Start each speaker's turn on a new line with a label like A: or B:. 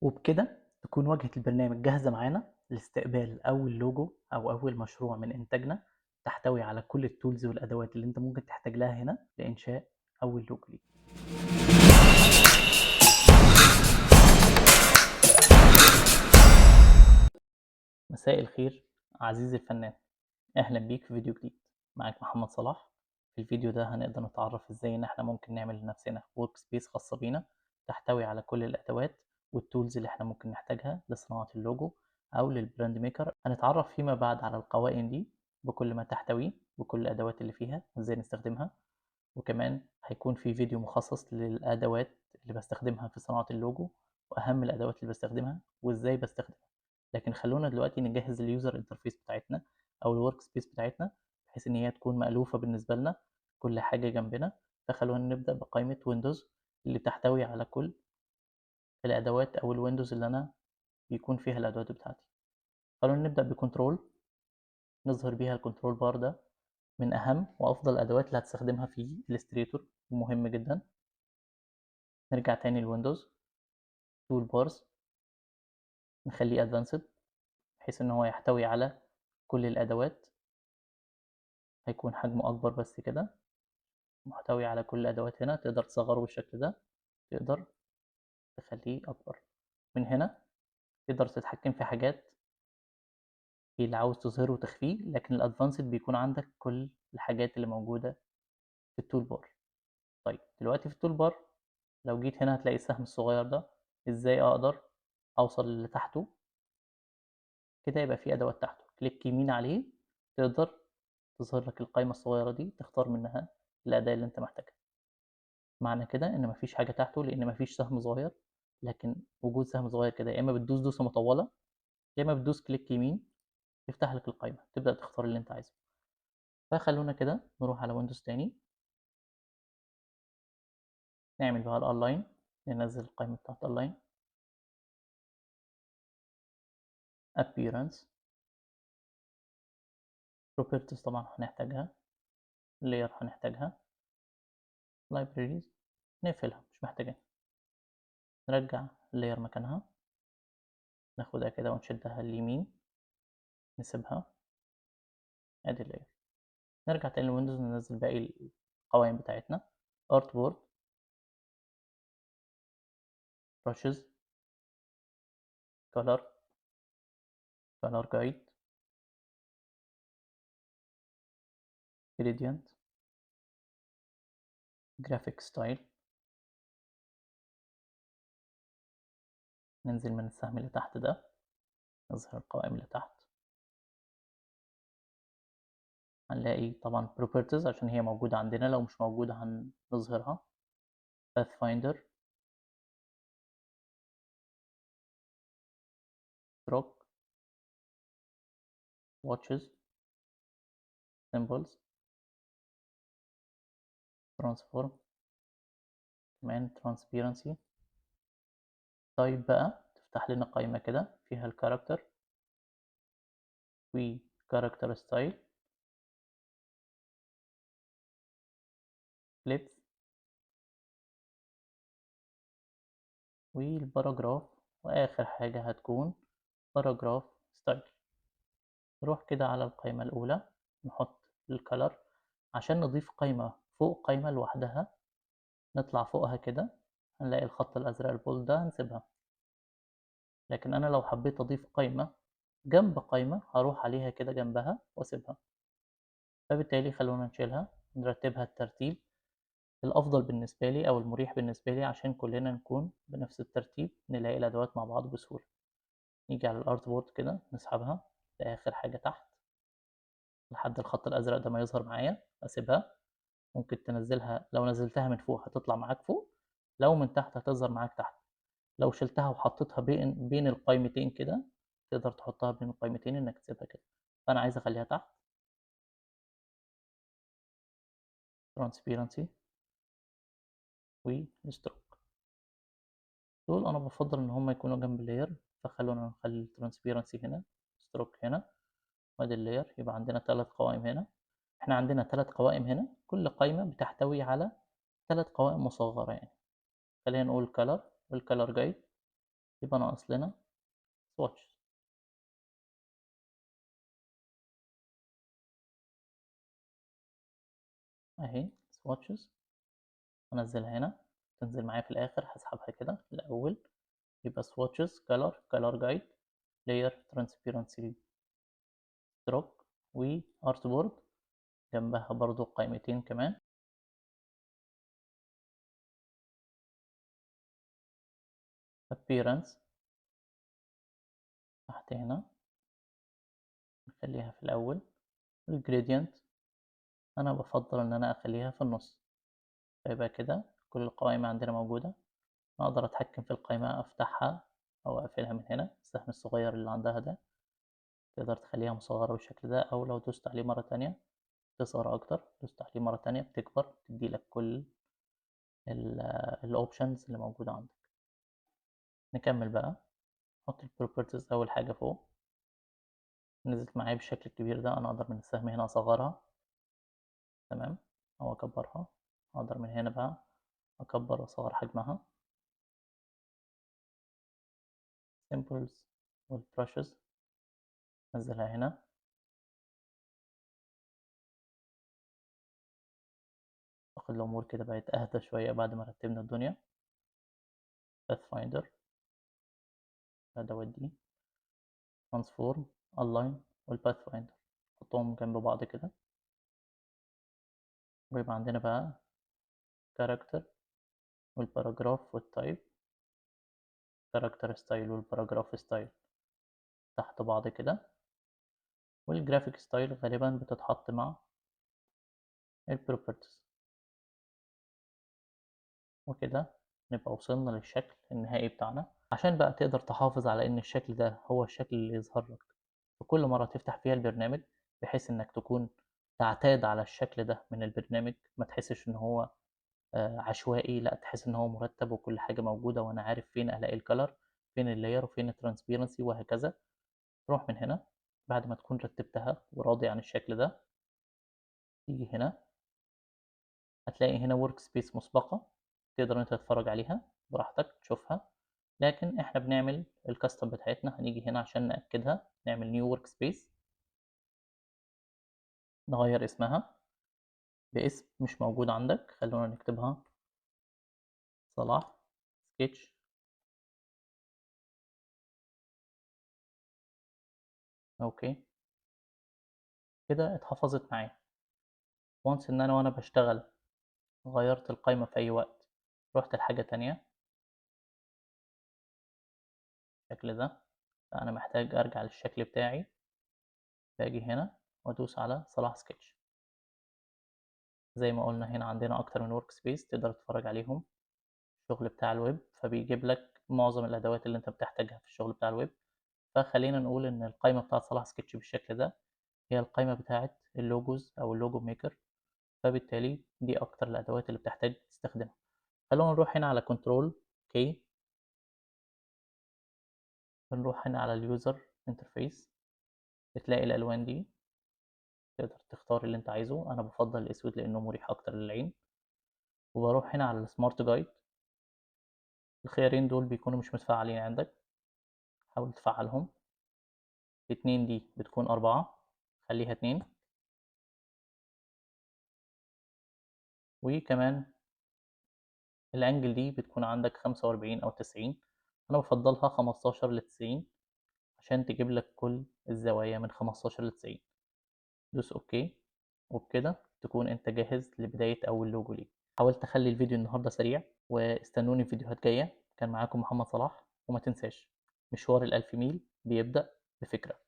A: وبكده تكون واجهة البرنامج جاهزة معانا لاستقبال أول لوجو أو أول مشروع من إنتاجنا، تحتوي على كل التولز والأدوات اللي أنت ممكن تحتاج لها هنا لإنشاء أول لوجو ليك. مساء الخير عزيزي الفنان، أهلا بيك في فيديو جديد. معاك محمد صلاح. في الفيديو ده هنقدر نتعرف إزاي إن إحنا ممكن نعمل لنفسنا ورك سبيس خاصة بينا، تحتوي على كل الأدوات والتولز اللي إحنا ممكن نحتاجها لصناعة اللوجو أو للبراند ميكر. هنتعرف فيما بعد على القوائم دي بكل ما تحتويه، بكل الأدوات اللي فيها وإزاي نستخدمها. وكمان هيكون في فيديو مخصص للأدوات اللي بستخدمها في صناعة اللوجو، وأهم الأدوات اللي بستخدمها وإزاي بستخدمها. لكن خلونا دلوقتي نجهز اليوزر انترفيس بتاعتنا أو الورك سبيس بتاعتنا، بحيث إن هي تكون مألوفة بالنسبة لنا، كل حاجة جنبنا. فخلونا نبدأ بقائمة ويندوز اللي تحتوي على كل الأدوات أو الويندوز اللي أنا بيكون فيها الأدوات بتاعتي. خلونا نبدأ بكنترول، نظهر بيها الكنترول بار ده، من أهم وأفضل الأدوات اللي هتستخدمها في إليستريتور، مهم جدا. نرجع تاني لويندوز تول بارز، نخليه ادفانسد بحيث ان هو يحتوي على كل الادوات. هيكون حجمه اكبر بس كده، محتوي على كل الادوات. هنا تقدر تصغره بالشكل ده، تقدر تخليه اكبر. من هنا تقدر تتحكم في حاجات في اللي عاوز تظهره وتخفيه، لكن الادفانسد بيكون عندك كل الحاجات اللي موجودة في التول بار. طيب دلوقتي في التول بار لو جيت هنا هتلاقي السهم الصغير ده، ازاي اقدر اوصل لتحته كده؟ يبقى في ادوات تحته، كليك يمين عليه تقدر تظهر لك القائمة الصغيرة دي، تختار منها الأداة اللي أنت محتاجها. معنى كده إن مفيش حاجة تحته لأن مفيش سهم صغير، لكن وجود سهم صغير كده يا إما بتدوس دوسة مطولة يا إما بتدوس كليك يمين يفتح لك القائمة، تبدأ تختار اللي أنت عايزه. فخلونا كده نروح على ويندوز تاني، نعمل بقى الأونلاين، ننزل القائمة بتاعت الأونلاين. appearance properties طبعا هنحتاجها، layer هنحتاجها، libraries نقفلها مش محتاجين، نرجع layer مكانها، ناخدها كده ونشدها اليمين نسيبها، ادي layer. نرجع تاني لويندوز ننزل باقي القوائم بتاعتنا، ارت بورد، براشز، كولر، كولر جايد، جريدينت، جرافيك ستايل. ننزل من السهم اللي تحت ده، نظهر القوائم اللي تحت، هنلاقي طبعا properties عشان هي موجودة عندنا، لو مش موجودة هنظهرها. pathfinder، stroke، watches، symbols، transform، كمان transparency. طيب بقى تفتح لنا قائمة كده فيها الكاركتر و character style، clips، والباراجراف، واخر حاجة هتكون باراجراف ستايل. نروح كده على القائمة الأولى، نحط الكلر عشان نضيف قائمة فوق قائمة لوحدها. نطلع فوقها كده هنلاقي الخط الأزرق البول ده، هنسيبها. لكن أنا لو حبيت أضيف قائمة جنب قائمة هروح عليها كده جنبها وأسيبها. فبالتالي خلونا نشيلها، نرتبها الترتيب الأفضل بالنسبة لي أو المريح بالنسبة لي، عشان كلنا نكون بنفس الترتيب نلاقي الأدوات مع بعض بسهولة. نيجي على الأرت بورد كده نسحبها لآخر حاجة تحت لحد الخط الأزرق ده ما يظهر معايا، أسيبها. ممكن تنزلها، لو نزلتها من فوق هتطلع معاك فوق، لو من تحت هتظهر معاك تحت. لو شلتها وحطيتها بين القائمتين كده تقدر تحطها بين القائمتين إنك تسيبها كده. فأنا عايز أخليها تحت. transparency والستروك دول أنا بفضل إن هما يكونوا جنب اللاير، فخلونا نخلي الترانسبيرنسي هنا، ستروك هنا، وادي اللاير. يبقى عندنا 3 قوائم هنا. احنا عندنا 3 قوائم هنا، كل قائمة بتحتوي على 3 قوائم مصغرة يعني. خلينا نقول color والcolor guide يبقى ناقص لنا swatches اهي. swatches انزلها هنا، تنزل معايا في الاخر، هسحبها كده الاول. يبقى swatches color guide layer transparency stroke و artboard، جنبها برضو قائمتين كمان appearance تحت هنا نخليها في الأول. الجريدينت أنا بفضل إن أنا أخليها في النص، فيبقى كده كل القوائم عندنا موجودة. أقدر أتحكم في القائمة، أفتحها أو أقفلها من هنا. السهم الصغير اللي عندها ده تقدر تخليها مصغرة بالشكل ده، أو لو دوست عليه مرة تانية تصغر أكتر، دوست عليه مرة تانية بتكبر، تديلك كل الأوبشنز اللي موجودة عندك. نكمل بقى، نحط البروبرتيز أول حاجة فوق. نزلت معايا بالشكل الكبير ده، أنا أقدر من السهم هنا أصغرها تمام أو أكبرها. أقدر من هنا بقى أكبر وأصغر حجمها. symbols والbrushes نزلها هنا. أعتقد الأمور كده بقت أهدى شوية بعد ما رتبنا الدنيا. pathfinder أدوات دي transform align والpathfinder نحطهم جنب بعض كده، ويبقى عندنا بقى character والباراجراف والتايب. character style والباراجراف style تحت بعض كده، والجرافيك ستايل غالبا بتتحط مع البروبرتيز. وكده نبقى وصلنا للشكل النهائي بتاعنا. عشان بقى تقدر تحافظ على ان الشكل ده هو الشكل اللي يظهر لك في كل مرة تفتح فيها البرنامج، بحيث انك تكون تعتاد على الشكل ده من البرنامج، ما تحسش ان هو عشوائي، لا تحس ان هو مرتب وكل حاجة موجودة وانا عارف فين الاقي الكلر، فين اللاير وفين الترانسبيرنسي وهكذا. تروح من هنا بعد ما تكون رتبتها وراضي عن الشكل ده، تيجي هنا هتلاقي هنا ورك سبيس مسبقة، تقدر انت تتفرج عليها براحتك تشوفها. لكن احنا بنعمل الكاستم بتاعتنا، هنيجي هنا عشان نأكدها، نعمل نيو ورك سبيس، نغير اسمها باسم مش موجود عندك. خلونا نكتبها صلاح سكتش. اوكي كده اتحفظت معايا. وانس ان انا وانا بشتغل غيرت القائمة في اي وقت، رحت لحاجة تانية بالشكل ده، فانا محتاج ارجع للشكل بتاعي، باجي هنا وادوس على صلاح سكتش. زي ما قلنا هنا عندنا اكتر من ورك سبيس تقدر تتفرج عليهم، الشغل بتاع الويب، فبيجيب لك معظم الادوات اللي انت بتحتاجها في الشغل بتاع الويب. فخلينا نقول ان القائمة بتاعت صلاح سكتش بالشكل ده هي القائمة بتاعت اللوجوز او اللوجو ميكر، فبالتالي دي اكتر الادوات اللي بتحتاج تستخدمها. خلونا نروح هنا على كنترول كي، بنروح هنا على اليوزر انترفيس، بتلاقي الالوان دي تقدر تختار اللي انت عايزه. انا بفضل الاسود لانه مريح اكتر للعين. وبروح هنا على السمارت جايد، الخيارين دول بيكونوا مش متفعلين عندك، حاول تفعلهم. اتنين دي بتكون 4، خليها 2. وكمان الانجل دي بتكون عندك 45 أو 90، أنا بفضلها 15 ل90 عشان تجيب لك كل الزوايا من 15 ل90. دوس اوكي، وبكده تكون انت جاهز لبداية اول لوجو ليك. حاولت اخلي الفيديو النهاردة سريع، واستنوني في فيديوهات جاية. كان معاكم محمد صلاح، وما تنساش مشوار ال1000 ميل بيبدأ بفكرة.